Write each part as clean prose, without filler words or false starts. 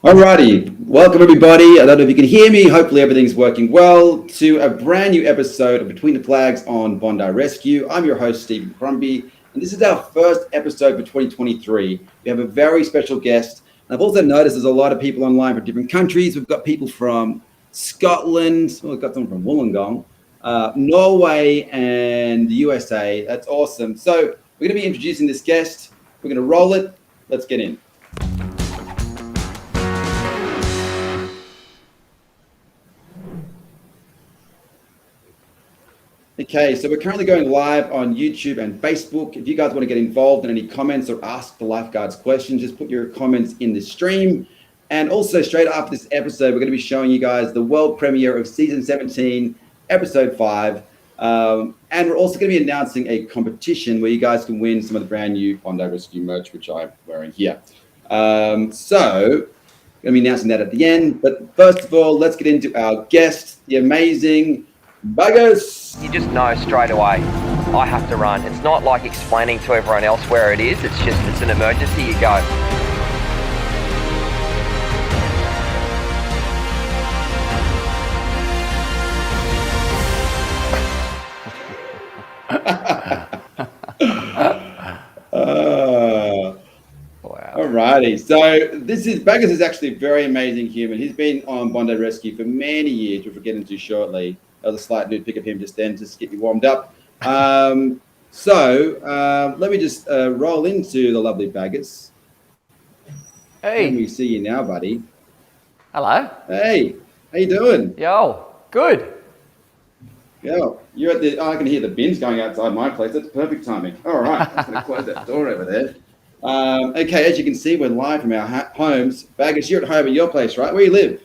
Alrighty, welcome everybody. I don't know if you can hear me. Hopefully everything's working well to a brand new episode of Between the Flags on Bondi Rescue. I'm your host, Stephen Crombie, and this is our first episode for 2023. We have a very special guest. And I've also noticed there's a lot of people online from different countries. We've got people from Scotland, we've got someone from Wollongong, Norway, and the USA. That's awesome. So we're going to be introducing this guest. We're going to roll it. Let's get in. Okay, so we're currently going live on YouTube and Facebook. If you guys want to get involved in any comments or ask the Lifeguards questions, just put your comments in the stream. And also straight after this episode, we're going to be showing you guys the world premiere of season 17, episode 5. And we're also going to be announcing a competition where you guys can win some of the brand new Bondi Rescue merch, which I'm wearing here. So going to be announcing that at the end. But first of all, let's get into our guest, the amazing Bagus. You just know straight away, I have to run. It's not like explaining to everyone else where it is. It's just, it's an emergency, you go. Wow. Alrighty, so Baggas is actually a very amazing human. He's been on Bondi Rescue for many years, which we'll get into shortly. That was a slight nude pic of him just then, just to get you warmed up. Let me just roll into the lovely Baggas. Hey. Can we see you now, buddy? Hello. Hey, how you doing? Yo, good. Yo, you're at the. I can hear the bins going outside my place. That's perfect timing. All right, I'm just going to close that door over there. Okay, as you can see, we're live from our homes. Baggas, you're at home at your place, right? Where you live?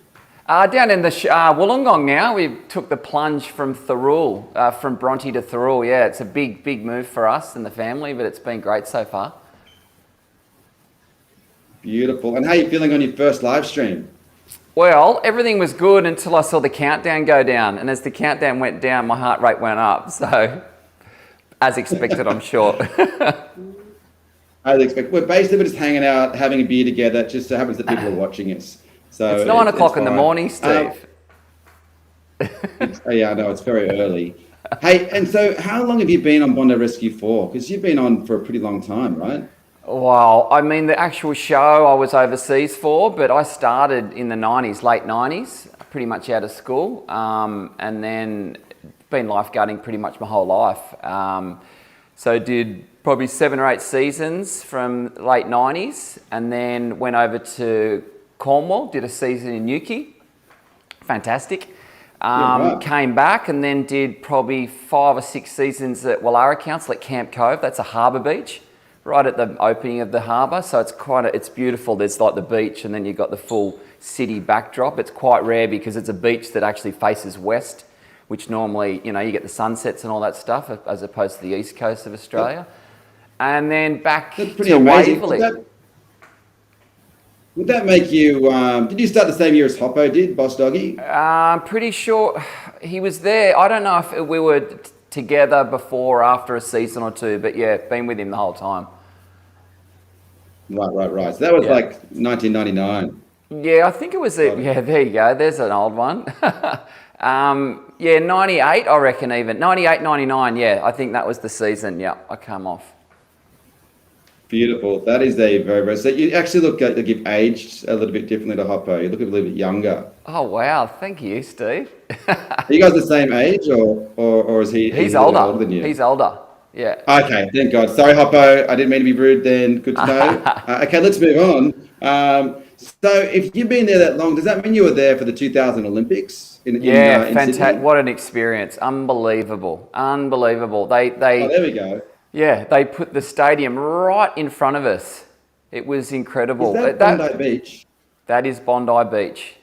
Down in the Wollongong now. We took the plunge from Thirroul, from Bronte to Thirroul. Yeah, it's a big move for us and the family, but it's been great so far. Beautiful. And how are you feeling on your first live stream? Well, everything was good until I saw the countdown go down. And as the countdown went down, my heart rate went up. So, as expected, I'm sure. As expected. We're basically just hanging out, having a beer together. It just so happens that people are watching us. So it's 9 o'clock in the morning, Steve. Yeah, I know, it's very early. Hey, and so how long have you been on Bondi Rescue for? Because you've been on for a pretty long time, right? Well, I mean, the actual show I was overseas for, but I started in the 90s, late 90s, pretty much out of school, and then been lifeguarding pretty much my whole life. So did probably 7 or 8 seasons from late 90s, and then went over to Cornwall, did a season in Newquay, fantastic. Wow. Came back and then did probably 5 or 6 seasons at Wallara Council at Camp Cove. That's a harbour beach, right at the opening of the harbour. So it's beautiful. There's like the beach and then you've got the full city backdrop. It's quite rare because it's a beach that actually faces west, which normally, you get the sunsets and all that stuff as opposed to the east coast of Australia. And then back to Waverley. Would that make you, did you start the same year as Hoppo did, Boss Doggy? I'm pretty sure he was there. I don't know if we were together before or after a season or two, but yeah, been with him the whole time. Right. So that was like 1999. Yeah, I think it was, yeah, there you go. There's an old one. 98, I reckon even. 98, 99, yeah, I think that was the season. Yeah, I come off. Beautiful. That is a very, so you actually look like you've aged a little bit differently to Hoppo. You look a little bit younger. Oh, wow. Thank you, Steve. Are you guys the same age or is he? He's older than you? He's older. Yeah. Okay. Thank God. Sorry, Hoppo. I didn't mean to be rude then. Good to know. Okay, let's move on. So if you've been there that long, does that mean you were there for the 2000 Olympics? In fantastic. What an experience. Unbelievable. They oh, there we go. Yeah, they put the stadium right in front of us. It was incredible. Is that Bondi Beach? That is Bondi Beach.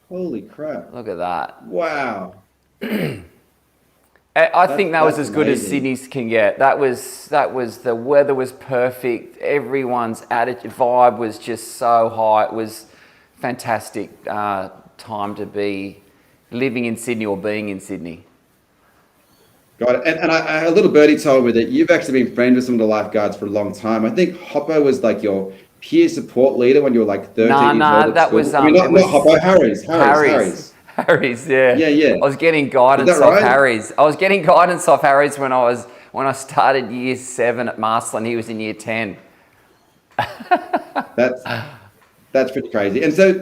Holy crap. Look at that. Wow. I think that was as good as amazing. Sydney's can get. That was the weather was perfect. Everyone's attitude, vibe was just so high. It was fantastic time to be living in Sydney or being in Sydney. Got it. And a little birdie told me that you've actually been friends with some of the lifeguards for a long time. I think Hoppo was like your peer support leader when you were like 13 years old? That was I mean, it was not Hoppo, Harries. Harries, yeah. Yeah. I was getting guidance Is that off right? Harries. I was getting guidance off Harries when I started year 7 at Marsland. He was in year 10. That's pretty crazy. And so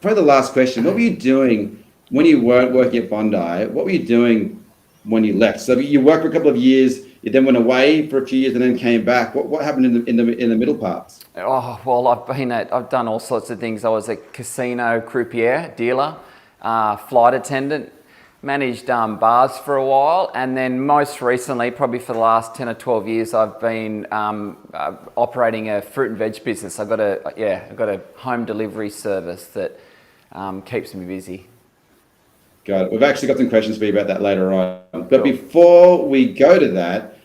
probably the last question: what were you doing when you weren't working at Bondi? What were you doing when you left? So you worked for a couple of years. You then went away for a few years and then came back. What happened in the middle parts? Oh well, I've done all sorts of things. I was a casino croupier, dealer, flight attendant, managed bars for a while, and then most recently, probably for the last 10 or 12 years, I've been operating a fruit and veg business. I've got a home delivery service that keeps me busy. Got it. We've actually got some questions for you about that later on. But Before we go to that,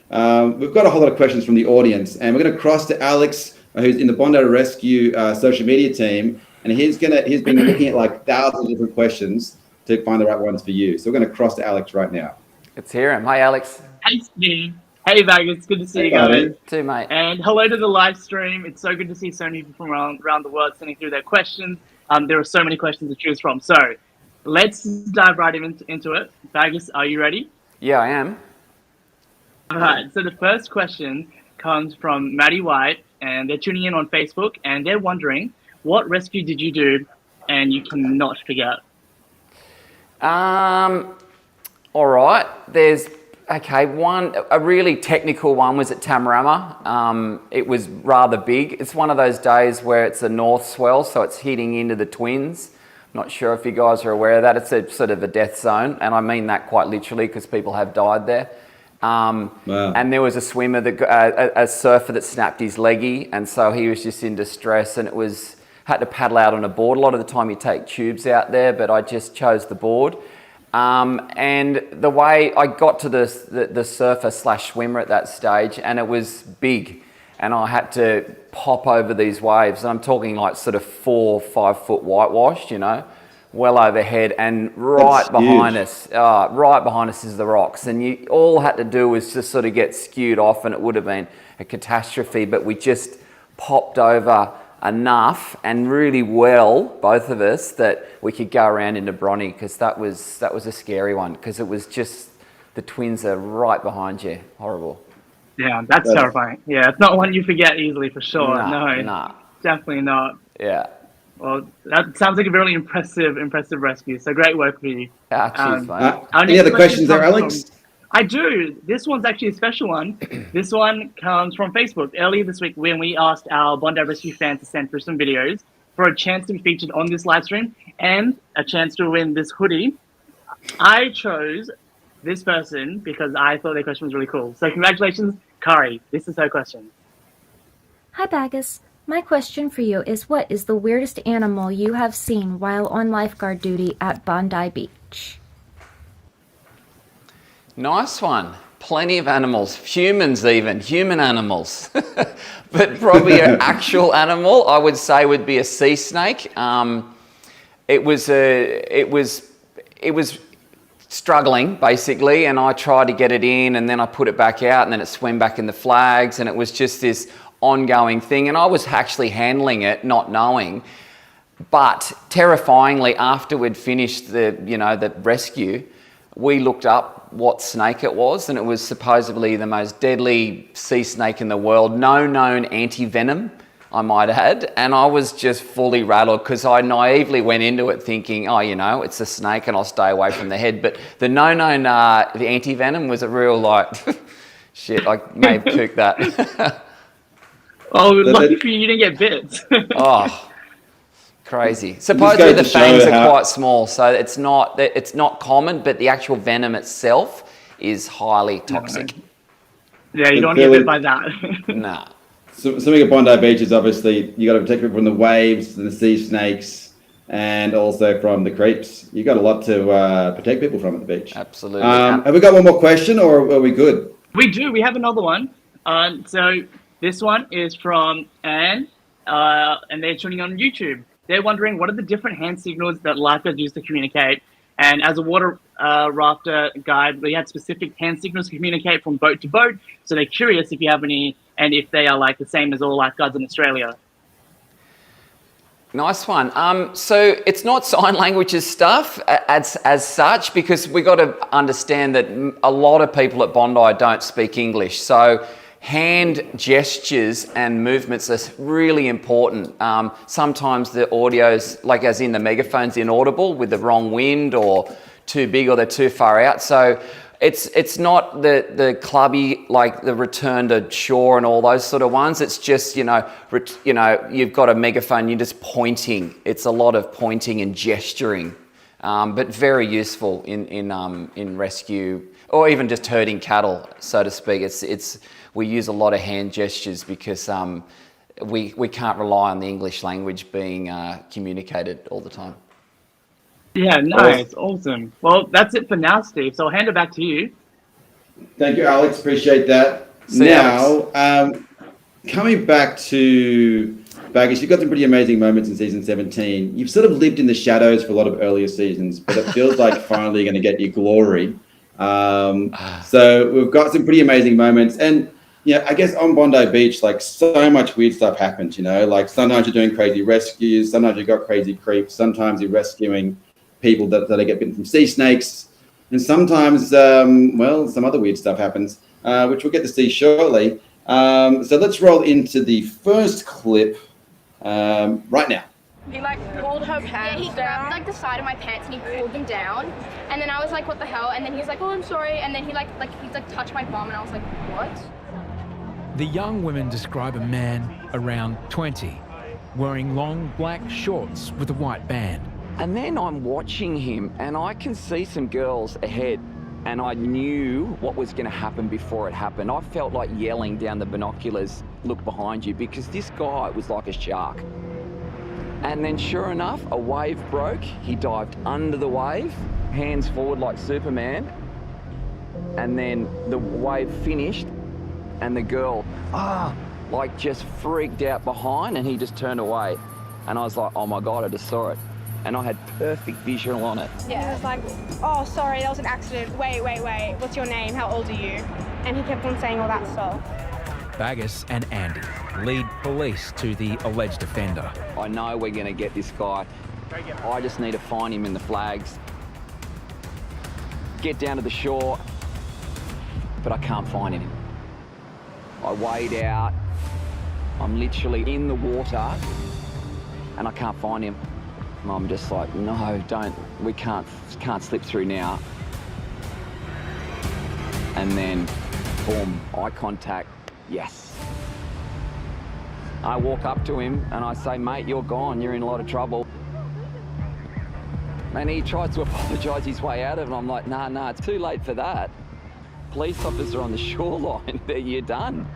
we've got a whole lot of questions from the audience, and we're going to cross to Alex, who's in the Bondi Rescue social media team, and he's been looking at like thousands of different questions to find the right ones for you. So we're going to cross to Alex right now. Let's hear him. Hi, Alex. Hey, Steve. Hey, Baggas. Good to see you guys. Too, mate. And hello to the live stream. It's so good to see so many people from around the world sending through their questions. There are so many questions to choose from. So let's dive right into it. Baggas, are you ready? Yeah, I am. All right. So the first question comes from Maddie White, and they're tuning in on Facebook, and they're wondering, what rescue did you do and you cannot forget? All right. There's a really technical one was at Tamarama. It was rather big. It's one of those days where it's a north swell, so it's hitting into the Twins. Not sure if you guys are aware of that. It's a sort of a death zone, and I mean that quite literally because people have died there. Wow. And there was a swimmer a surfer that snapped his leggy, and so he was just in distress, and had to paddle out on a board. A lot of the time you take tubes out there, but I just chose the board. And the way I got to the surfer / swimmer at that stage, and it was big, and I had to pop over these waves, and I'm talking like sort of 4 or 5 foot whitewashed, well overhead, and right behind us is the rocks, and you all had to do was just sort of get skewed off, and it would have been a catastrophe, but we just popped over enough and really well, both of us, that we could go around into Bronny, because that was a scary one, because it was just the Twins are right behind you. Horrible. Yeah, that's terrifying. Yeah, it's not one you forget easily for sure. No. Definitely not. Yeah. Well, that sounds like a really impressive rescue. So great work for you. Cheers, mate. Any other questions there, Alex? I do. This one's actually a special one. This one comes from Facebook. Earlier this week, when we asked our Bondi Rescue fans to send through some videos for a chance to be featured on this live stream and a chance to win this hoodie, I chose this person because I thought their question was really cool. So congratulations, Kari. This is her question. Hi, Baggas. My question for you is, what is the weirdest animal you have seen while on lifeguard duty at Bondi Beach? Nice one. Plenty of animals, humans even, human animals. But probably an actual animal, I would say, would be a sea snake. It was struggling basically, and I tried to get it in, and then I put it back out, and then it swam back in the flags, and it was just this ongoing thing. And I was actually handling it, not knowing. But terrifyingly, after we'd finished the rescue, we looked up what snake it was, and it was supposedly the most deadly sea snake in the world. No known anti-venom, I might add. And I was just fully rattled because I naively went into it thinking, it's a snake and I'll stay away from the head. But the the anti-venom was a real shit, I may have cooked that. Oh, lucky for you, you didn't get bit. Oh, crazy. Supposedly the fangs are quite small, so it's not common, but the actual venom itself is highly toxic. Yeah, you don't get bit by that. Nah. So something at Bondi Beach is obviously you got to protect people from the waves and the sea snakes, and also from the creeps. You got a lot to protect people from at the beach. Absolutely. Have we got one more question, or are we good? We do. We have another one. So this one is from Anne, and they're tuning on YouTube. They're wondering, what are the different hand signals that lifeguards use to communicate? And as a water rafter guide, we had specific hand signals to communicate from boat to boat. So they're curious if you have any, and if they are the same as all lifeguards in Australia. Nice one. So it's not sign languages stuff as such, because we got to understand that a lot of people at Bondi don't speak English. So hand gestures and movements are really important. Sometimes the audio's, like as in the megaphone's inaudible with the wrong wind or too big or they're too far out. So it's not the clubby, like the return to shore and all those sort of ones. It's just, you've got a megaphone, you're just pointing. It's a lot of pointing and gesturing, but very useful in rescue or even just herding cattle, so to speak. We use a lot of hand gestures because we can't rely on the English language being communicated all the time. Yeah, nice, awesome. Well, that's it for now, Steve. So I'll hand it back to you. Thank you, Alex. Appreciate that. Coming back to Bagus, you've got some pretty amazing moments in season 17. You've sort of lived in the shadows for a lot of earlier seasons, but it feels like finally going to get your glory. So we've got some pretty amazing moments. And I guess on Bondi Beach, like so much weird stuff happens, like sometimes you're doing crazy rescues, sometimes you've got crazy creeps, sometimes you're rescuing people that get bitten from sea snakes, and sometimes some other weird stuff happens, which we'll get to see shortly. So let's roll into the first clip right now. He pulled her pants he grabbed the side of my pants and he pulled them down, and then I was like, what the hell? And then he's like, oh, I'm sorry, and then he touched my bum, and I was like, what? The young women describe a man around 20 wearing long black shorts with a white band. And then I'm watching him and I can see some girls ahead, and I knew what was going to happen before it happened. I felt like yelling down the binoculars, look behind you, because this guy was like a shark. And then sure enough, a wave broke. He dived under the wave, hands forward like Superman. And then the wave finished and the girl, just freaked out behind, and he just turned away. And I was like, oh my God, I just saw it. And I had perfect visual on it. Yeah. He was like, oh, sorry, that was an accident. Wait, what's your name? How old are you? And he kept on saying all that stuff. Bagus and Andy lead police to the alleged offender. I know we're going to get this guy. I just need to find him in the flags. Get down to the shore, but I can't find him. I wade out. I'm literally in the water, and I can't find him. I'm just like, no, we can't slip through now. And then, boom, eye contact, yes. I walk up to him and I say, mate, you're gone, you're in a lot of trouble. And he tries to apologise his way out of it. I'm like, nah, it's too late for that. Police officer on the shoreline, you're done.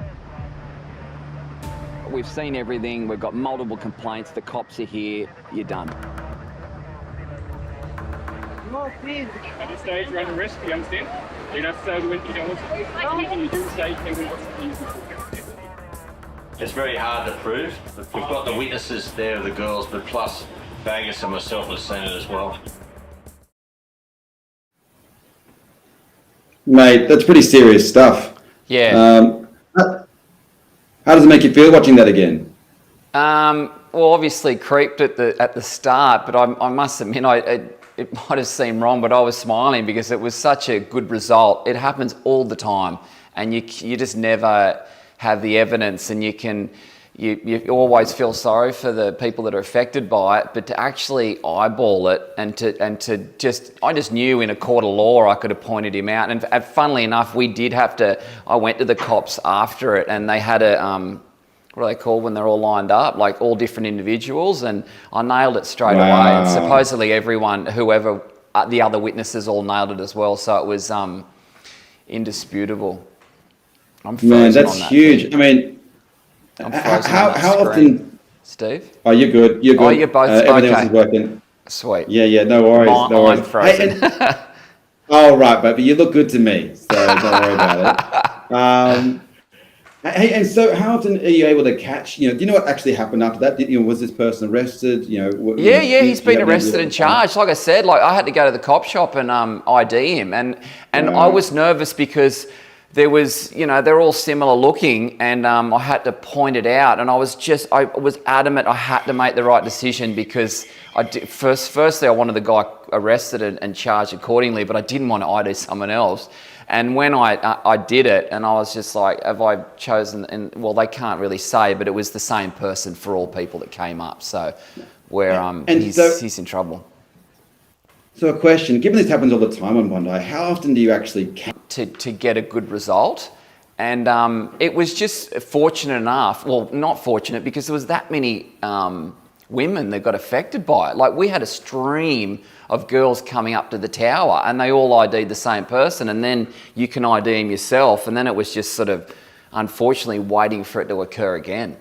We've seen everything, we've got multiple complaints, the cops are here, you're done. Stage run and rescue, understand? You don't say when you don't want to. You do say it's very hard to prove. We've got the witnesses there, the girls, but plus Bagus and myself have seen it as well. Mate, that's pretty serious stuff. Yeah. How does it make you feel watching that again? Well, obviously creeped at the start, but I must admit, it might have seemed wrong, but I was smiling because it was such a good result. It happens all the time, and you just never have the evidence, and you always feel sorry for the people that are affected by it, but to actually eyeball it and to just, I just knew in a court of law I could have pointed him out. And funnily enough, I went to the cops after it, and they had what are they called when they're all lined up, like all different individuals, and I nailed it straight away. And supposedly whoever the other witnesses all nailed it as well, so it was indisputable. I'm frozen. Man, that's on that huge. thing. I mean, how often? Steve? Oh, you're good. You're good. Oh, you're both everything else okay. is working. Sweet. Yeah. No worries. No worries. I'm frozen. Oh, right, but you look good to me, so don't worry about it. Hey, and so how often are you able to catch? Do you know what actually happened after that? Was this person arrested? He's been arrested and charged. Like I said, I had to go to the cop shop and ID him, and I was nervous because there was, you know, they're all similar looking, and I had to point it out, and I was adamant I had to make the right decision because firstly I wanted the guy arrested and charged accordingly, but I didn't want to ID someone else. And when I did it, and I was just like, have I chosen, and well, they can't really say, but it was the same person for all people that came up. So he's in trouble. So a question, given this happens all the time on Bondi, how often do you actually to get a good result? And it was just fortunate enough, well, not fortunate, because there was that many women that got affected by it. Like, we had a stream of girls coming up to the tower, and they all ID'd the same person, and then you can ID them yourself, and then it was just sort of, unfortunately, waiting for it to occur again.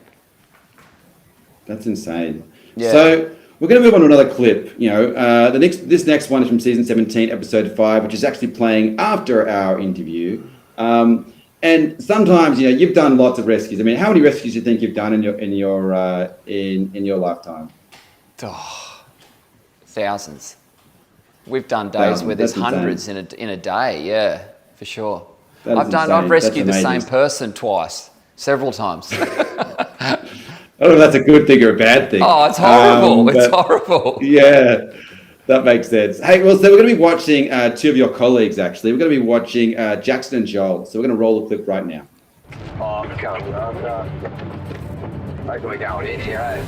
That's insane. Yeah. So we're going to move on to another clip. You know, this next one is from season 17, episode 5, which is actually playing after our interview. And sometimes, you know, you've done lots of rescues. I mean, how many rescues do you think you've done in your lifetime? Oh, thousands. We've done days where there's hundreds in a day. Yeah, for sure. I've rescued the same person twice, several times. I don't know if that's a good thing or a bad thing. Oh, it's horrible. It's horrible. Yeah, that makes sense. Hey, well, so we're going to be watching two of your colleagues, actually. We're going to be watching Jackson and Joel. So we're going to roll the clip right now. Oh, I'm coming under. Like we're going in here, eh?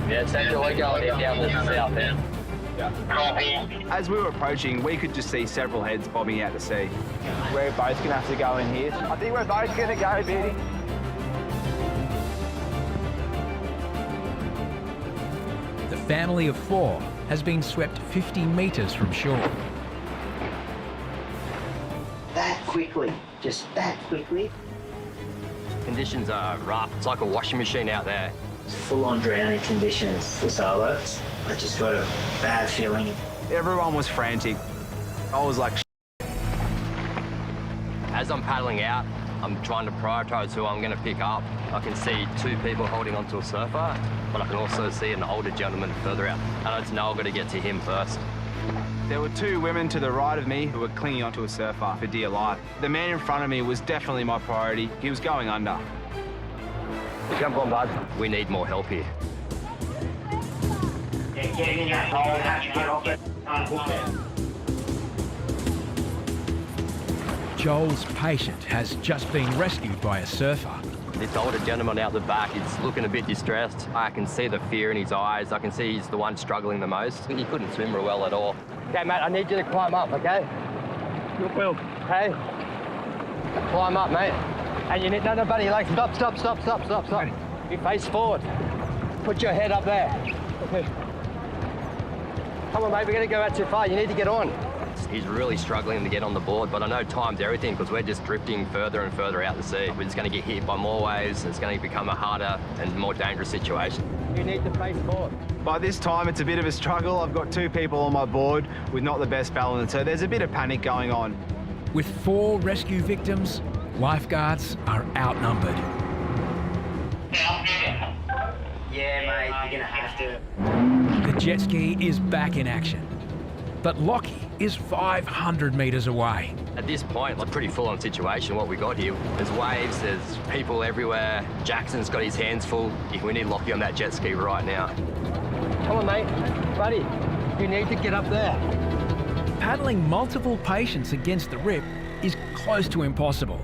Yeah, it's actually going in down the south end. As we were approaching, we could just see several heads bobbing out to sea. We're both going to have to go in here. I think we're both going to go, Beardy. The family of 4 has been swept 50 metres from shore. That quickly, just that quickly. Conditions are rough. It's like a washing machine out there. Full-on drowning conditions for sailboats. I just got a bad feeling. Everyone was frantic. I was like, As I'm paddling out, I'm trying to prioritise who I'm going to pick up. I can see 2 people holding onto a surfer, but I can also see an older gentleman further out. And I just know I've got to get to him first. There were 2 women to the right of me who were clinging onto a surfer for dear life. The man in front of me was definitely my priority. He was going under. Jump on, bud. We need more help here. Yeah, get in that hole, how'd you get off it? Unhook it. Joel's patient has just been rescued by a surfer. This older gentleman out the back is looking a bit distressed. I can see the fear in his eyes. I can see he's the one struggling the most. He couldn't swim real well at all. Okay, mate, I need you to climb up, okay? Your will. Okay? Climb up, mate. And you need, no, buddy, like, stop. You face forward. Put your head up there. Okay. Come on, mate, we're gonna go out too far. You need to get on. He's really struggling to get on the board, but I know time's everything because we're just drifting further and further out to sea. We're just going to get hit by more waves. It's going to become a harder and more dangerous situation. You need to face forward. By this time, it's a bit of a struggle. I've got 2 people on my board with not the best balance, so there's a bit of panic going on. With 4 rescue victims, lifeguards are outnumbered. Yeah, mate, you're gonna have to. The jet ski is back in action, but Lockie is 500 metres away. At this point, it's a pretty full-on situation, what we got here. There's waves, there's people everywhere. Jackson's got his hands full. We need Lockie on that jet ski right now. Come on, mate. Buddy, you need to get up there. Paddling multiple patients against the rip is close to impossible.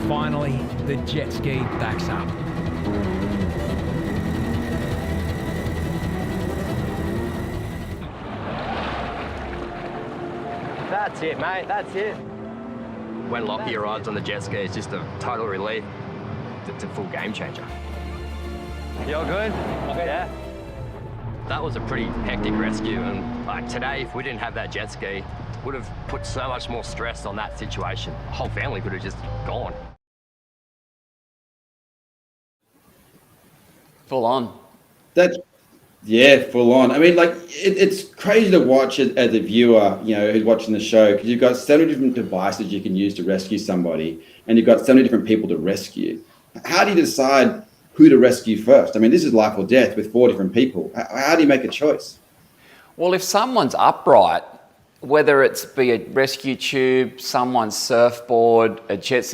Finally, the jet ski backs up. That's it, mate, that's it. When Lockie arrives on the jet ski, it's just a total relief. It's a full game changer. You all good? Okay. Yeah. That was a pretty hectic rescue, and like today, if we didn't have that jet ski, would have put so much more stress on that situation. The whole family could have just gone. Full on. Yeah, full on. I mean, like, it's crazy to watch it as a viewer, you know, who's watching the show, because you've got so many different devices you can use to rescue somebody, and you've got so many different people to rescue. How do you decide who to rescue first? I mean, this is life or death with 4 different people. How do you make a choice? Well, if someone's upright, whether it's be a rescue tube, someone's surfboard, a jet,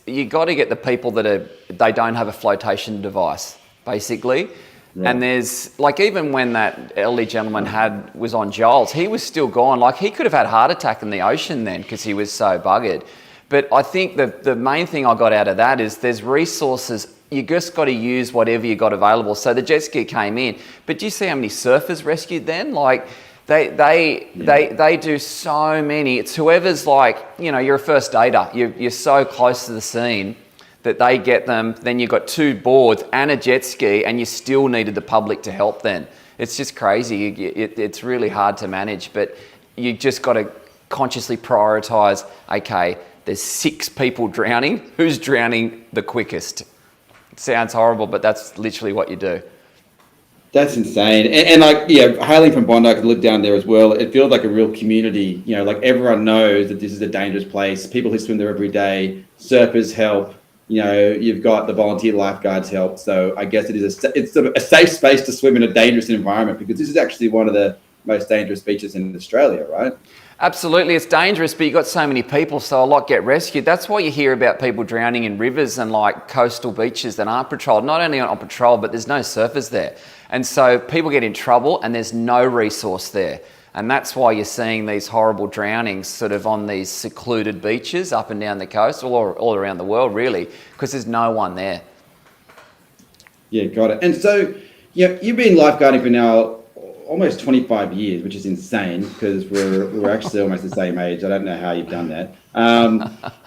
you got to get the people they don't have a flotation device, basically. Right. And there's, like, even when that elderly gentleman was on Giles, he was still gone. Like, he could have had a heart attack in the ocean then because he was so buggered. But I think the main thing I got out of that is there's resources. You just got to use whatever you got available. So the jet ski came in, but do you see how many surfers rescued then? Like, they do so many. It's whoever's, like, you know, you're a first aider. You're so close to the scene that they get them. Then you've got 2 boards and a jet ski, and you still needed the public to help then. It's just crazy. It's really hard to manage, but you just got to consciously prioritise, okay, there's 6 people drowning. Who's drowning the quickest? It sounds horrible, but that's literally what you do. That's insane. And like, yeah, hailing from Bondi, I could look down there as well. It feels like a real community. You know, like everyone knows that this is a dangerous place. People who swim there every day, surfers help. You know, you've got the volunteer lifeguards help. So I guess it's a safe space to swim in a dangerous environment, because this is actually one of the most dangerous beaches in Australia, right? Absolutely, it's dangerous, but you've got so many people, so a lot get rescued. That's why you hear about people drowning in rivers and like coastal beaches that aren't patrolled. Not only on patrol, but there's no surfers there. And so people get in trouble and there's no resource there. And that's why you're seeing these horrible drownings sort of on these secluded beaches up and down the coast, all around the world really, because there's no one there. Yeah, got it. And so, yeah, you've been lifeguarding for now almost 25 years, which is insane, because we're actually almost the same age. I don't know how you've done that.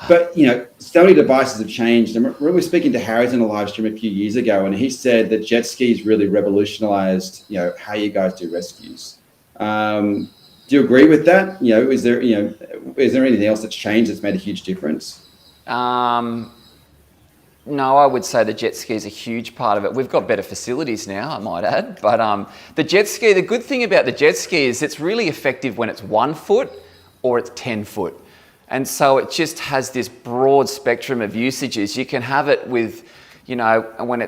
But, you know, so many devices have changed. I remember we were speaking to Harries in a live stream a few years ago, and he said that jet skis really revolutionized, you know, how you guys do rescues. Do you agree with that? You know, is there anything else that's changed that's made a huge difference? No, I would say the jet ski is a huge part of it. We've got better facilities now, I might add. But the jet ski, the good thing about the jet ski is it's really effective when it's 1 foot or it's 10 foot. And so it just has this broad spectrum of usages. You can have it with, you know, when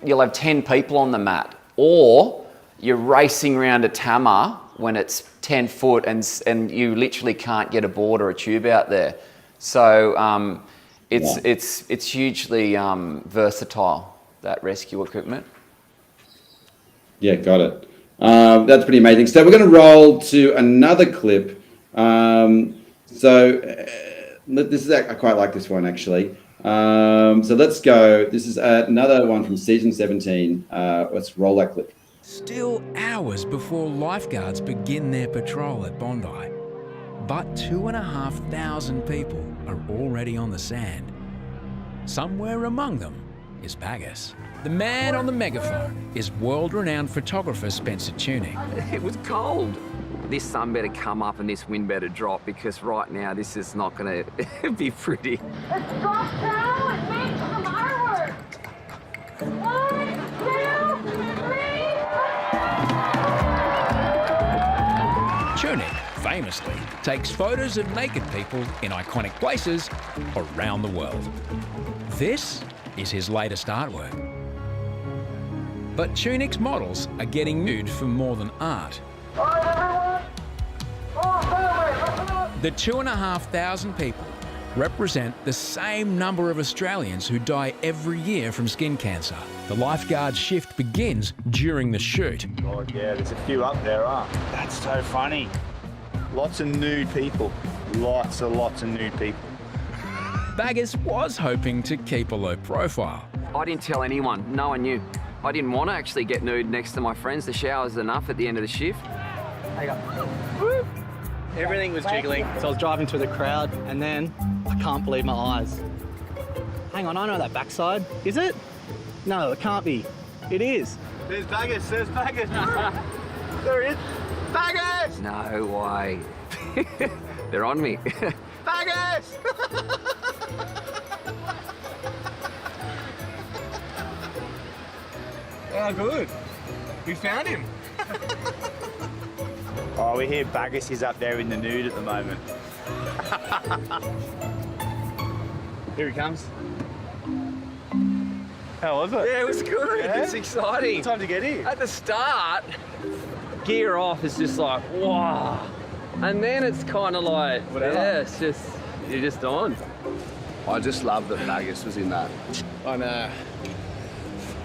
you'll have 10 people on the mat, or you're racing around a Tama when it's 10 foot and you literally can't get a board or a tube out there. So, it's hugely versatile, that rescue equipment. Yeah, got it. That's pretty amazing. So we're going to roll to another clip. This is, I quite like this one actually. So let's go. This is another one from season 17. Let's roll that clip. Still hours before lifeguards begin their patrol at Bondi. But 2,500 people are already on the sand. Somewhere among them is Baggas. The man on the megaphone is world-renowned photographer Spencer Tunick. It was cold. This sun better come up and this wind better drop, because right now this is not going to be pretty. Let's drop down and make some fireworks. 1, 2, 3. Tunick famously takes photos of naked people in iconic places around the world. This is his latest artwork. But Tunick's models are getting nude for more than art. The 2,500 people represent the same number of Australians who die every year from skin cancer. The lifeguard shift begins during the shoot. Oh yeah, there's a few up there, That's so funny. Lots of nude people. Lots of nude people. Baggas was hoping to keep a low profile. I didn't tell anyone. No one knew. I didn't want to actually get nude next to my friends. The shower's enough at the end of the shift. Everything was jiggling, so I was driving through the crowd, and then I can't believe my eyes. Hang on, I know that backside. Is it? No, it can't be. It is. There's Baggas, There he is. Baggas! No way. They're on me. Baggas! Oh, good. We found him. Oh, we hear Baggas is up there in the nude at the moment. Here he comes. How was it? Yeah, it was good. Yeah? It's exciting. Time to get in. At the start, gear off is just like, wow. And then it's kind of like, Whatever. yeah, it's just, you're just on. I just love that Bagus was in that. I know.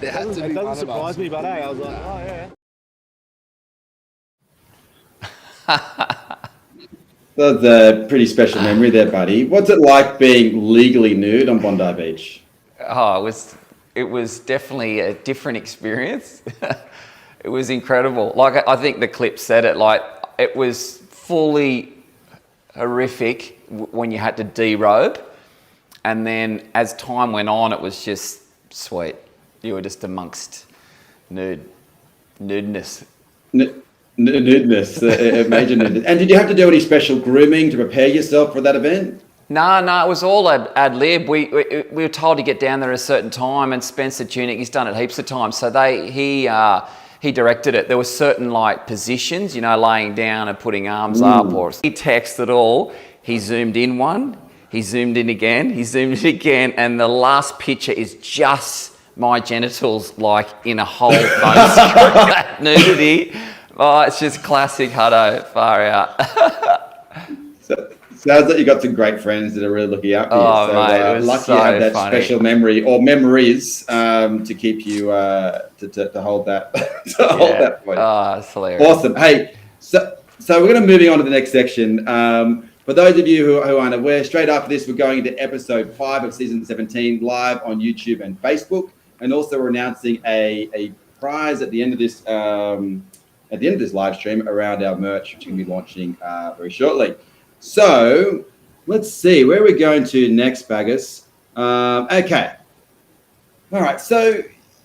There had to It be doesn't one of surprise us. me, but hey, I was like, oh yeah. That's a pretty special memory there, buddy. What's it like being legally nude on Bondi Beach? Oh, it was definitely a different experience. It was incredible. Like, I think the clip said it, like, it was fully horrific when you had to derobe. And then as time went on, it was just sweet. You were just amongst nudeness. Nudeness, major nudeness. And did you have to do any special grooming to prepare yourself for that event? No, it was all ad lib. We were told to get down there at a certain time, and Spencer Tunick, he's done it heaps of times. So he directed it. There were certain like positions, you know, laying down and putting arms up, or he texted all. He zoomed in one, he zoomed in again, he zoomed in again, and the last picture is just my genitals like in a whole phone screen. That nudity. Oh, it's just classic Hutto, far out. Sounds like you got some great friends that are really looking out for you. Oh, so, mate, it was lucky so you have that funny. special memory or memories to keep you to hold that hold that point. Oh, it's hilarious. Awesome. Hey, so we're going to moving on to the next section. For those of you who aren't aware, straight after this, we're going into episode 5 of season 17 live on YouTube and Facebook, and also we're announcing a prize at the end of this live stream around our merch, which we're going to be launching very shortly. So let's see where we're going to next, Baggas. Okay. All right. So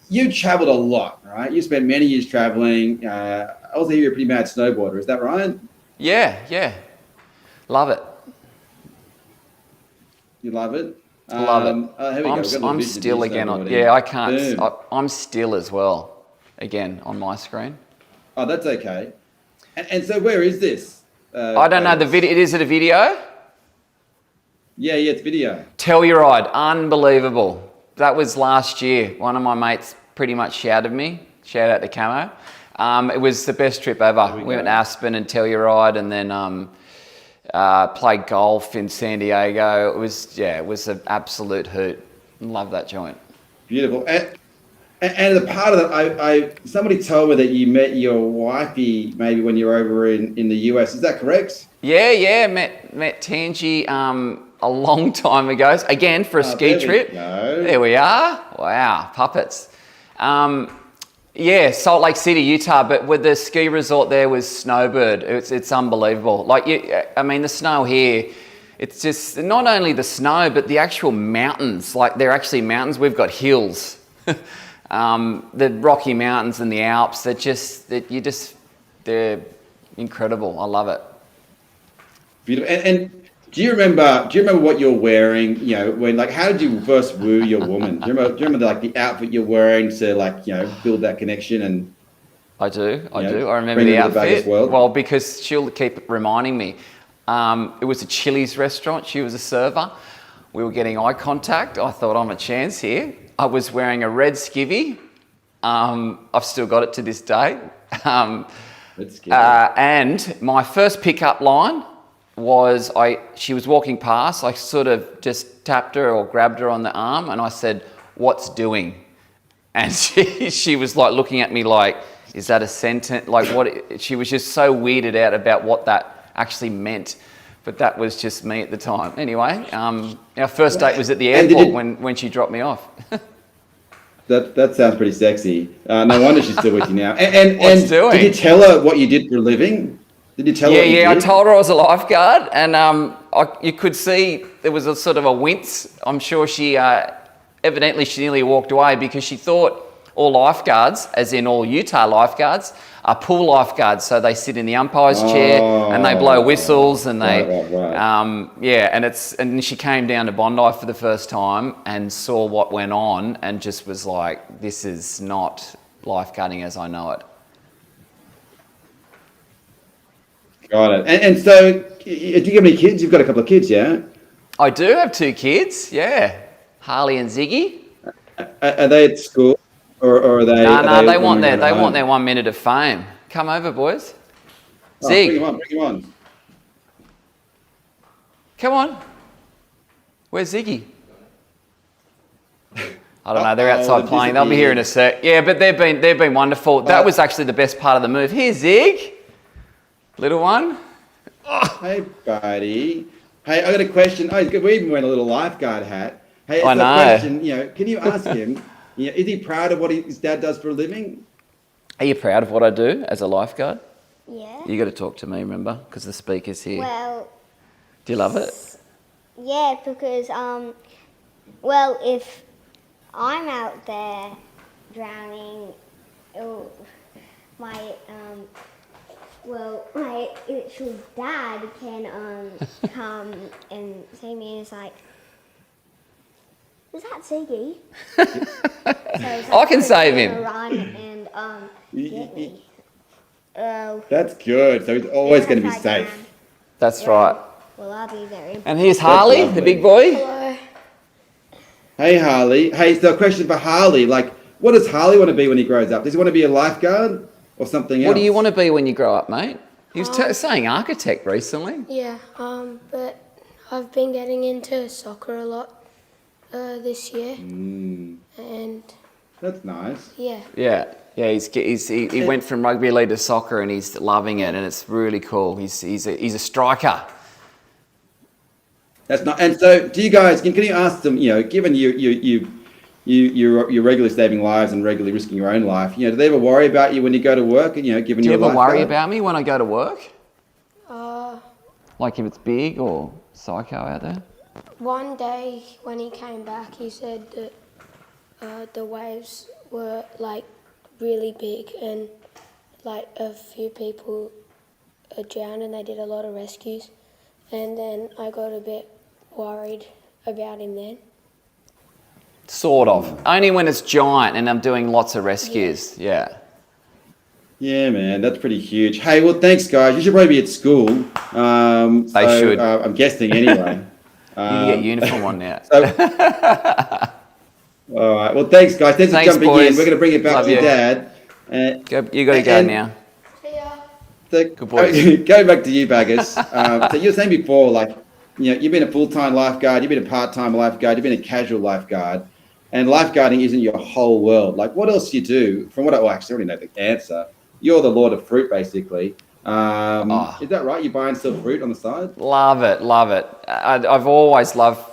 you traveled a lot, right? You spent many years traveling. I also hear you're a pretty mad snowboarder. Is that right? Yeah. Love it. You love it? Love it. Here we go. We've got a little I'm vision of still you again. snowboarding. I can't. Boom. I'm still as well. Again on my screen. Oh, that's okay. And so where is this? I don't know the video. Is it a video? Yeah, it's video. Telluride, unbelievable. That was last year. One of my mates pretty much shouted me. Shout out to Camo. It was the best trip ever. We went to Aspen and Telluride, and then played golf in San Diego. It was an absolute hoot. Love that joint. Beautiful. And the part of that, somebody told me that you met your wifey maybe when you were over in the US. Is that correct? Yeah. Met Tangi a long time ago. Again, for a ski trip. There we are. Wow, puppets. Salt Lake City, Utah. But with the ski resort there was Snowbird. It's unbelievable. Like, the snow here. It's just not only the snow, but the actual mountains. Like, they're actually mountains. We've got hills. The Rocky Mountains and the Alps, they're incredible. I love it. Beautiful. And do you remember what you're wearing? You know, how did you first woo your woman? Do you remember the outfit you're wearing to build that connection? And I do. I remember the outfit. Well, because she'll keep reminding me. It was a Chili's restaurant. She was a server. We were getting eye contact. I thought, I'm a chance here. I was wearing a red skivvy. I've still got it to this day. And my first pickup line was, she was walking past. I sort of just tapped her or grabbed her on the arm, and I said, "What's doing?" And she was like looking at me like, "Is that a sentence?" Like, what? She was just so weirded out about what that actually meant. But that was just me at the time. Anyway, our first date was at the airport when she dropped me off. That sounds pretty sexy. No wonder she's still with you now. And doing? Did you tell her what you did for a living? Did you tell her? Yeah. I told her I was a lifeguard, and you could see there was a sort of a wince. I'm sure she evidently she nearly walked away because she thought all lifeguards, as in all Utah lifeguards, are pool lifeguards. So they sit in the umpire's chair and they blow whistles and they, and she came down to Bondi for the first time and saw what went on and just was like, this is not lifeguarding as I know it. Got it. And so, do you have any kids? You've got a couple of kids, yeah? I do have 2 kids, yeah. Harley and Ziggy. Are they at school, or are they? No, they want their their 1 minute of fame. Come over, boys. Oh, Zig, bring him on. come on. Where's Ziggy? I don't know. They're outside playing. They'll be here in a sec. Yeah, but they've been wonderful. That was actually the best part of the move. Here, Zig, little one. Oh. Hey, buddy. Hey, I got a question. Oh, he's good. We even wearing a little lifeguard hat. Hey, I it's know. a question. Can you ask him? Is he proud of what his dad does for a living? Are you proud of what I do as a lifeguard? Yeah. You got to talk to me, remember, because the speaker's here. Well. Do you love it? Yeah, because well, if I'm out there drowning, my actual dad can come and see me, and it's like, is that Ziggy? I can save him. Run and get me. That's good. So he's always going to be safe. That's right. Well, I'll be very. And here's Harley, the big boy. Hello. Hey, Harley. Hey, so a question for Harley. Like, what does Harley want to be when he grows up? Does he want to be a lifeguard or something else? What do you want to be when you grow up, mate? He was saying architect recently. Yeah, but I've been getting into soccer a lot this year. And that's nice. Yeah. Yeah. Yeah, he went from rugby league to soccer and he's loving it, and it's really cool. He's a striker. That's not. And so, do you guys? Can you ask them? Given you're regularly saving lives and regularly risking your own life. Do they ever worry about you when you go to work? Given do you ever worry about me when I go to work? Like if it's big or psycho out there? One day when he came back, he said that the waves were like really big and like a few people drowned, and they did a lot of rescues. And then I got a bit worried about him then. Sort of. Only when it's giant and I'm doing lots of rescues. Yeah. Yeah, man, that's pretty huge. Hey, well, thanks, guys. You should probably be at school. They should. I'm guessing anyway. You can get uniform on now. All right. Well, thanks, guys. Thanks for jumping boys. in. We're going to bring it back Love to your you. dad. You got to go now. Good boys. Going back to you, Bagus. So you were saying before, you've been a full-time lifeguard, you've been a part-time lifeguard, you've been a casual lifeguard, and lifeguarding isn't your whole world. Like, what else do you do? From what I actually already know the answer. You're the Lord of Fruit, basically. Is that right? You buy and sell fruit on the side? Love it, love it. I've always loved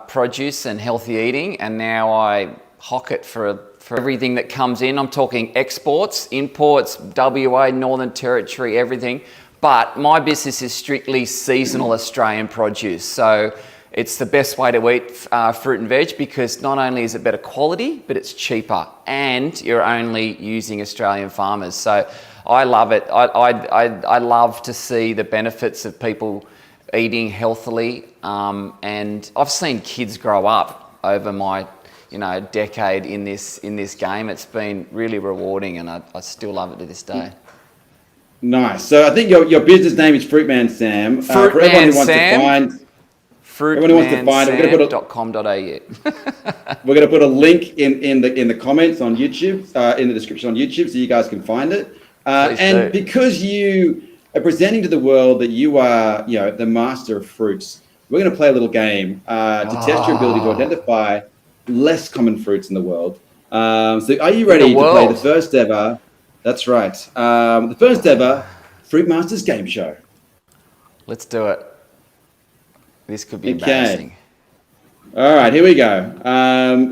produce and healthy eating, and now I hock it for everything that comes in. I'm talking exports, imports, WA, Northern Territory, everything. But my business is strictly seasonal Australian produce. So it's the best way to eat fruit and veg, because not only is it better quality, but it's cheaper, and you're only using Australian farmers. So I love it. I love to see the benefits of people eating healthily, and I've seen kids grow up over my decade in this game. It's been really rewarding, and I still love it to this day. Nice. So I think your business name is Fruitman Sam. For everyone who wants to find, fruitmansam.com.au. We're going to put a link in the comments on YouTube, in the description on YouTube, so you guys can find it. And because you are presenting to the world that you are, the master of fruits, we're going to play a little game to test your ability to identify less common fruits in the world. So are you ready to play the first ever? That's right. The first ever Fruit Masters game show. Let's do it. This could be embarrassing. All right, here we go.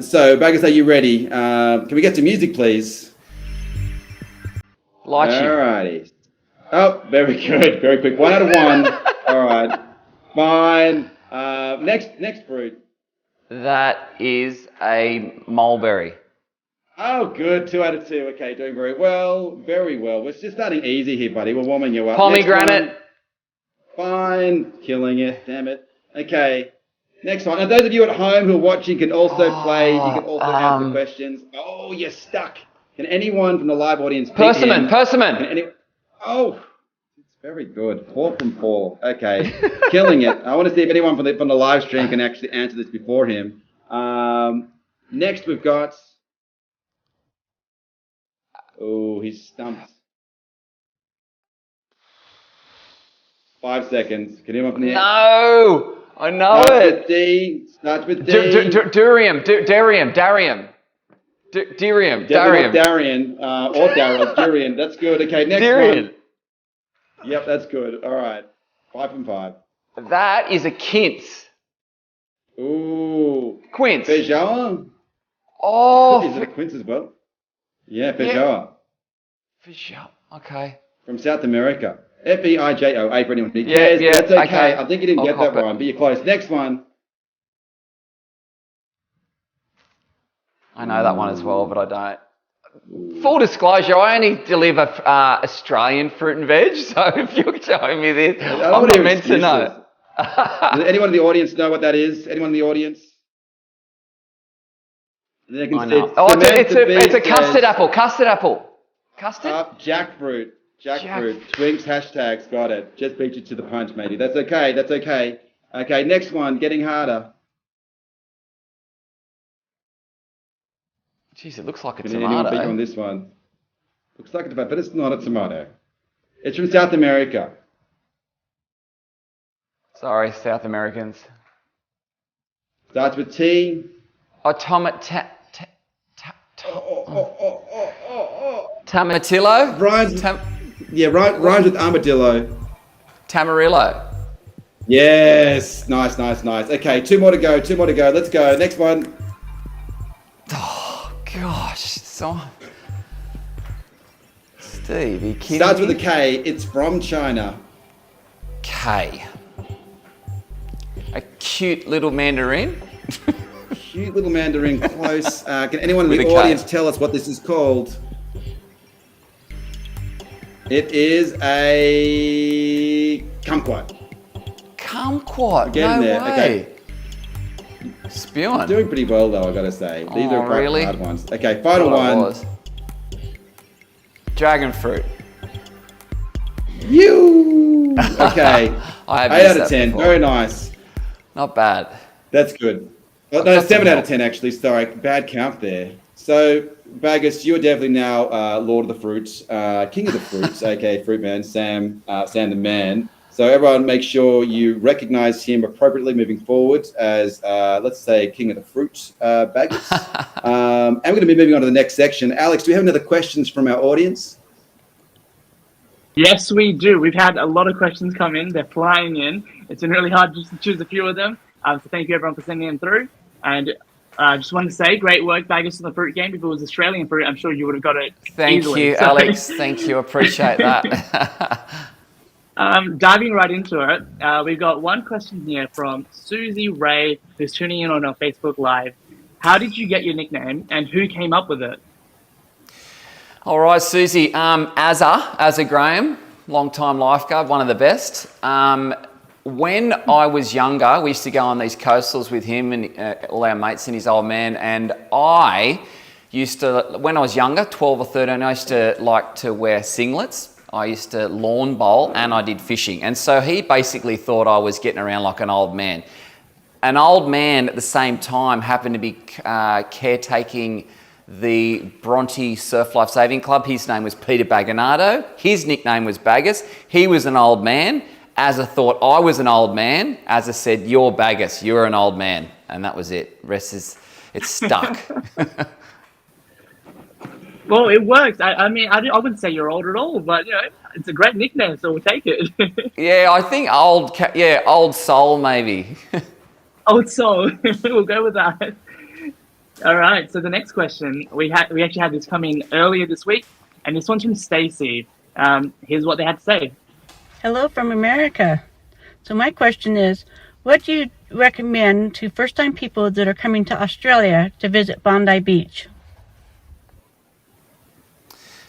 So, Baggas, are you ready? Can we get to music, please? Like All righty. Oh, very good. Very quick. 1 out of 1. All right. Fine. Next fruit. That is a mulberry. Oh, good. 2 out of 2. Okay, doing very well. Very well. We're just starting easy here, buddy. We're warming you up. Pomegranate. Fine. Killing it. Damn it. Okay. Next one. And those of you at home who are watching can also play. You can also answer questions. Oh, you're stuck. Can anyone from the live audience pick Persimmon. in? Persimmon. Oh, it's very good. 4 from 4. Okay. Killing it. I want to see if anyone from the live stream can actually answer this before him. Next, we've got. Oh, he's stumped. 5 seconds. Can anyone from the No, I know Starts it. with D. Starts with D. Durium. Definitely not Darian or Daryl. Durian. That's good. Okay, next one. Yep, that's good. All right. 5 from 5. That is a quince. Ooh. Quince. Feijoa? Oh. Is it a quince as well? Yeah, feijoa. Feijoa. Okay. From South America. Feijoa for anyone who Yeah, cares. yeah, That's okay. okay. I think you didn't I'll get that cop it. one, but you're close. Next one. I know that one as well, but I don't. Full disclosure, I only deliver Australian fruit and veg, so if you're showing me this, I'm not meant to know. Does anyone in the audience know what that is? Anyone in the audience? They can I see know. Oh, it's a custard apple. Custard apple. Custard? Jackfruit. Jackfruit. Twinks, hashtags. Got it. Just beat you to the punch, matey. That's okay. That's okay. Okay, next one. Getting harder. Jeez, it looks like a Can anyone tomato. beat you on this one? Looks like a tomato, but it's not a tomato. It's from South America. Sorry, South Americans. Starts with T. Oh, Tomatillo? Rhymes with armadillo. Tamarillo. Yes. Nice. Okay, 2 more to go. Let's go. Next one. Oh, gosh. Steve, you kidding Starts me? with a K. It's from China. K. A cute little mandarin. Cute little mandarin, close. Can anyone in With the a K. audience tell us what this is called? It is a kumquat. Kumquat? Get in No there. way. Okay. Spewing. Doing pretty well though, I gotta say. These are quite really? hard ones. Okay, final one. Dragon fruit. You. Okay. I have 8 out used of that 10. before. Very nice. Not bad. That's good. Oh, no, 7 out of 10 actually. Sorry, bad count there. So, Bagus, you are definitely now Lord of the Fruits, King of the Fruits, aka Fruit Man, Sam the Man. So everyone, make sure you recognise him appropriately moving forward as, let's say, King of the Fruit, Bagus. And we're going to be moving on to the next section. Alex, do we have any other questions from our audience? Yes, we do. We've had a lot of questions come in. They're flying in. It's been really hard just to choose a few of them. So thank you everyone for sending them through. And just wanted to say, great work, Bagus, on the fruit game. If it was Australian fruit, I'm sure you would have got it Thank easily. you, So- Alex. Thank you. Appreciate that. Diving right into it, we've got one question here from Susie Ray, who's tuning in on our Facebook Live. How did you get your nickname, and who came up with it? All right, Susie. Azza Graham, long-time lifeguard, one of the best. When I was younger, we used to go on these coastals with him and all our mates and his old man. And I used to, when I was younger, 12 or 13, I used to like to wear singlets. I used to lawn bowl and I did fishing. And so he basically thought I was getting around like an old man. An old man at the same time happened to be caretaking the Bronte Surf Life Saving Club. His name was Peter Baganado. His nickname was Baggas. He was an old man. Azza thought I was an old man. Azza said, "You're Baggas, you're an old man." And that was it. Rest is, it's stuck. Well, it works. I mean, I wouldn't say you're old at all, but you know, it's a great nickname, so we'll take it. Yeah, I think old soul maybe. Old soul. We'll go with that. All right. So the next question, we actually had this come in earlier this week, and this one's from Stacey. Here's what they had to say. Hello from America. So my question is, what do you recommend to first-time people that are coming to Australia to visit Bondi Beach?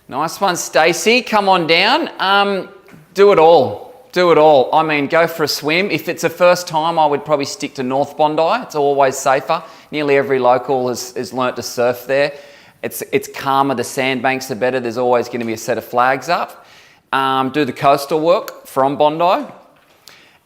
Nice one, Stacey. Come on down. Do it all. Do it all. I mean, go for a swim. If it's a first time, I would probably stick to North Bondi. It's always safer. Nearly every local has learnt to surf there. It's calmer. The sandbanks are better. There's always going to be a set of flags up. Do the coastal work from Bondi.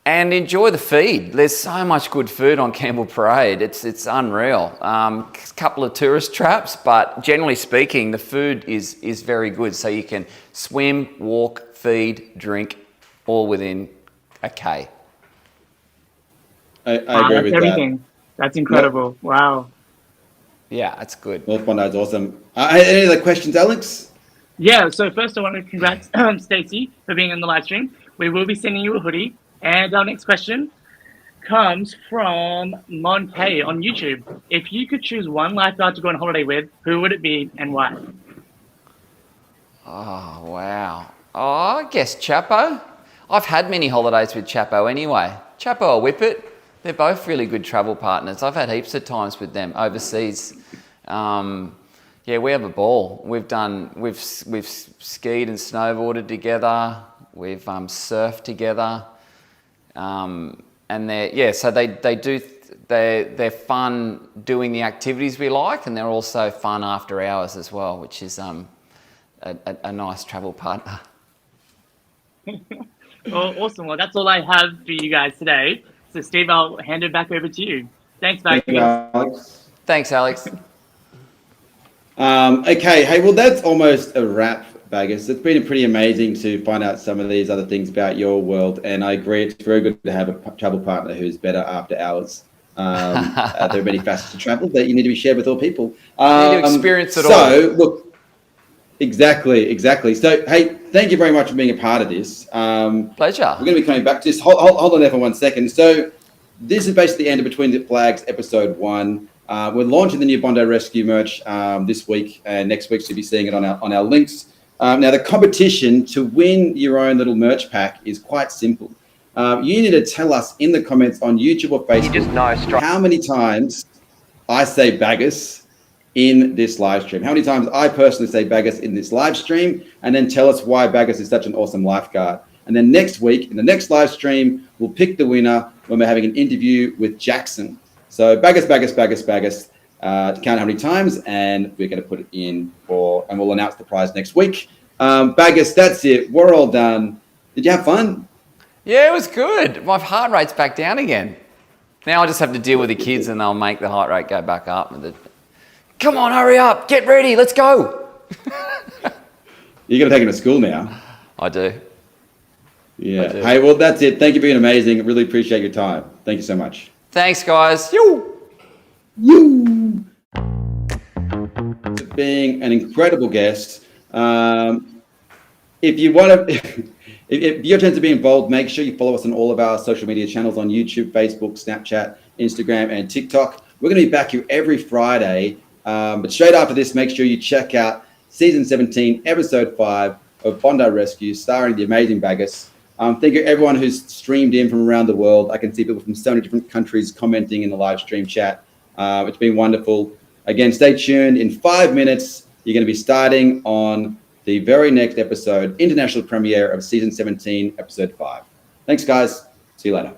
And enjoy the feed. There's so much good food on Campbell Parade. It's unreal. A couple of tourist traps, but generally speaking, the food is very good. So you can swim, walk, feed, drink, all within a K. I agree with everything. That's incredible. Yep. Wow. Yeah, that's good. North Bondi's awesome. Any other questions, Alex? Yeah, so first I want to congrats Stacey for being on the live stream. We will be sending you a hoodie. And our next question comes from Monte on YouTube. If you could choose one lifeguard to go on holiday with, who would it be and why? Oh, wow. Oh, I guess Chapo. I've had many holidays with Chapo anyway. Chapo or Whippet, they're both really good travel partners. I've had heaps of times with them overseas. Yeah, we have a ball. We've skied and snowboarded together. We've surfed together. And they're fun doing the activities we like, and they're also fun after hours as well, which is a nice travel partner. Well, awesome. Well, that's all I have for you guys today. So, Steve, I'll hand it back over to you. Thanks, Baggas. Thanks, Alex. Okay, hey, well, that's almost a wrap, Baggas. It's been pretty amazing to find out some of these other things about your world, and I agree it's very good to have a travel partner who's better after hours. There are many facets to travel that you need to be shared with all people. You need to experience it all. So, look, exactly. So, hey, thank you very much for being a part of this. Pleasure. We're going to be coming back to this. Hold on there for 1 second. So, this is basically the end of Between the Flags, episode 1. We're launching the new Bondi Rescue merch this week, and next week, so you'll be seeing it on our links. Now, the competition to win your own little merch pack is quite simple. You need to tell us in the comments on YouTube or Facebook how many times I say Baggas in this live stream. How many times I personally say Baggas in this live stream, and then tell us why Baggas is such an awesome lifeguard. And then next week, in the next live stream, we'll pick the winner when we're having an interview with Jackson. So Baggas, to count how many times, and we're going to put it in and we'll announce the prize next week. Baggas, that's it. We're all done. Did you have fun? Yeah, it was good. My heart rate's back down again. Now I just have to deal with the kids, and they'll make the heart rate go back up. Come on, hurry up. Get ready. Let's go. You're going to take him to school now. I do. Yeah. I do. Hey, well, that's it. Thank you for being amazing. I really appreciate your time. Thank you so much. Thanks, guys. Being an incredible guest. If you want to, if your chance to be involved, make sure you follow us on all of our social media channels on YouTube, Facebook, Snapchat, Instagram, and TikTok. We're going to be back here every Friday. But straight after this, make sure you check out season 17, episode 5 of Bondi Rescue, starring the amazing Baggas. Thank you everyone who's streamed in from around the world. I can see people from so many different countries commenting in the live stream chat. It's been wonderful. Again, stay tuned. In 5 minutes, you're going to be starting on the very next episode, international premiere of season 17, episode 5. Thanks, guys. See you later.